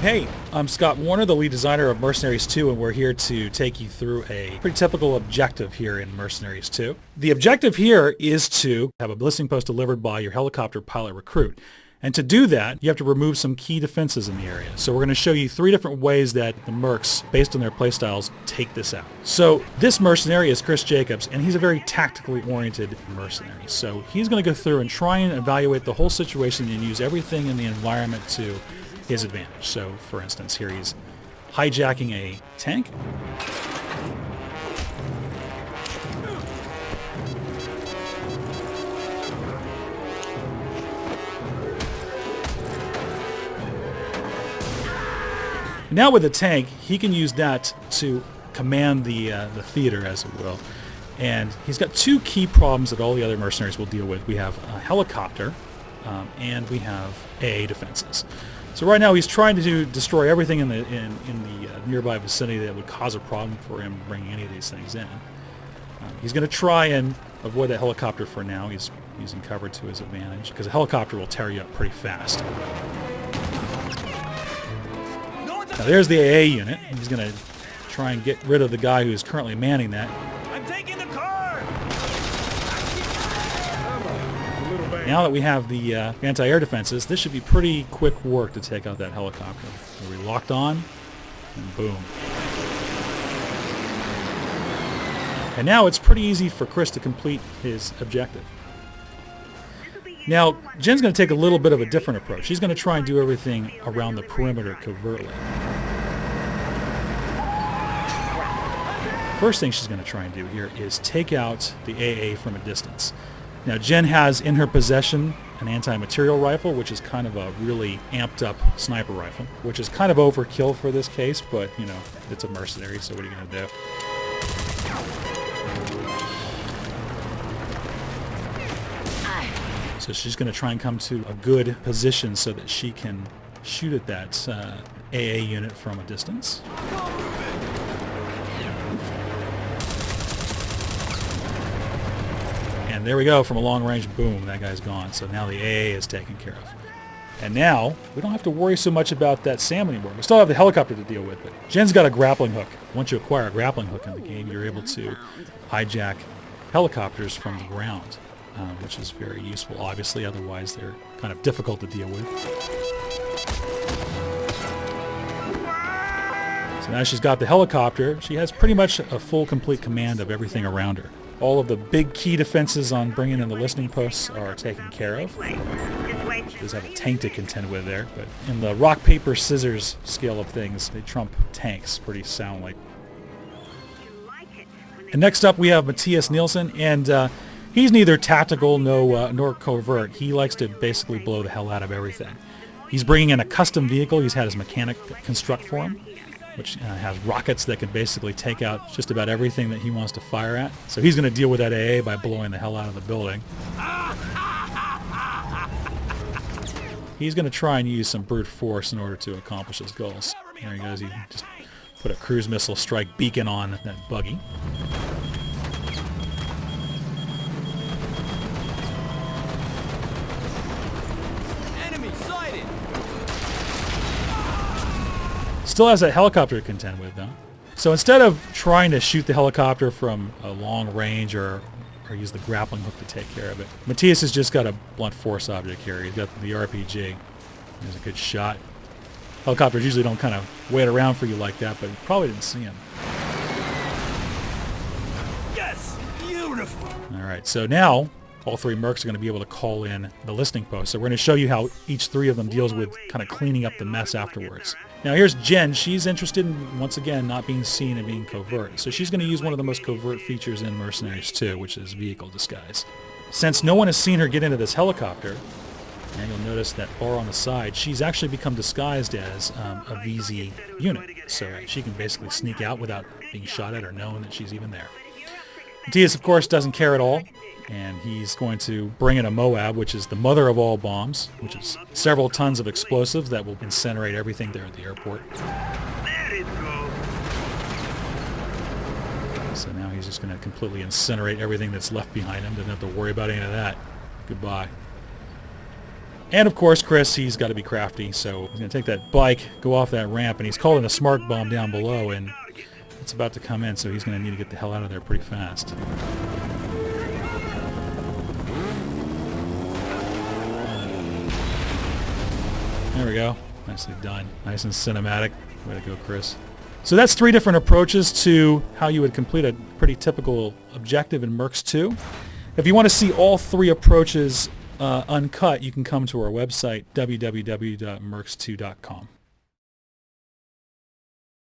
Hey, I'm Scott Warner, the lead designer of Mercenaries 2, and we're here to take you through a pretty typical objective here in Mercenaries 2. The objective here is to have a listening post delivered by your helicopter pilot recruit. And to do that, you have to remove some key defenses in the area. So we're going to show you 3 different ways that the mercs, based on their playstyles, take this out. So this mercenary is Chris Jacobs, and he's a very tactically oriented mercenary. So he's going to go through and try and evaluate the whole situation and use everything in the environment to his advantage. So for instance, here he's hijacking a tank. Now with the tank, he can use that to command the theater, as it will. And he's got 2 key problems that all the other mercenaries will deal with. We have a helicopter, and we have AA defenses. So right now he's trying to destroy everything in the nearby vicinity that would cause a problem for him bringing any of these things in. He's going to try and avoid that helicopter for now. He's using cover to his advantage, because a helicopter will tear you up pretty fast. Now there's the AA unit. He's going to try and get rid of the guy who's currently manning that. I'm taking the car! Now that we have the anti-air defenses, this should be pretty quick work to take out that helicopter. So we locked on, and boom. And now it's pretty easy for Chris to complete his objective. Now, Jen's going to take a little bit of a different approach. She's going to try and do everything around the perimeter covertly. First thing she's going to try and do here is take out the AA from a distance. Now, Jen has in her possession an anti-material rifle, which is kind of a really amped up sniper rifle, which is kind of overkill for this case, but, you know, it's a mercenary, so what are you going to do? So she's going to try and come to a good position so that she can shoot at that AA unit from a distance. And there we go, from a long range, boom, that guy's gone. So now the AA is taken care of. And now, we don't have to worry so much about that SAM anymore. We still have the helicopter to deal with, but Jen's got a grappling hook. Once you acquire a grappling hook in the game, you're able to hijack helicopters from the ground. Which is very useful, obviously, otherwise they're kind of difficult to deal with. So now she's got the helicopter. She has pretty much a full, complete command of everything around her. All of the big key defenses on bringing in the listening posts are taken care of. She does have a tank to contend with there, but in the rock, paper, scissors scale of things, they trump tanks pretty soundly. And next up we have Matthias Nielsen, and he's neither tactical nor covert. He likes to basically blow the hell out of everything. He's bringing in a custom vehicle he's had his mechanic construct for him, which has rockets that can basically take out just about everything that he wants to fire at. So he's going to deal with that AA by blowing the hell out of the building. He's going to try and use some brute force in order to accomplish his goals. There he goes. He just put a cruise missile strike beacon on that buggy. Still has that helicopter to contend with, though. So instead of trying to shoot the helicopter from a long range or use the grappling hook to take care of it, Matthias has just got a blunt force object here. He's got the RPG. There's a good shot. Helicopters usually don't kind of wait around for you like that, but you probably didn't see him. Yes! Beautiful! All right, so now all 3 mercs are going to be able to call in the listening post. So we're going to show you how each 3 of them deals with kind of cleaning up the mess afterwards. Now here's Jen. She's interested in, once again, not being seen and being covert. So she's going to use one of the most covert features in Mercenaries 2, which is vehicle disguise. Since no one has seen her get into this helicopter, and you'll notice that bar on the side, she's actually become disguised as a VZ unit. So she can basically sneak out without being shot at or knowing that she's even there. Matthias, of course, doesn't care at all. And he's going to bring in a Moab, which is the mother of all bombs, which is several tons of explosives that will incinerate everything there at the airport. So now he's just going to completely incinerate everything that's left behind him. Doesn't have to worry about any of that. Goodbye. And of course, Chris, he's got to be crafty, so he's going to take that bike, go off that ramp, and he's calling a smart bomb down below, and it's about to come in, so he's going to need to get the hell out of there pretty fast. There we go. Nicely done. Nice and cinematic. Way to go, Chris. So that's 3 different approaches to how you would complete a pretty typical objective in Mercs 2. If you want to see all 3 approaches uncut, you can come to our website, www.mercs2.com.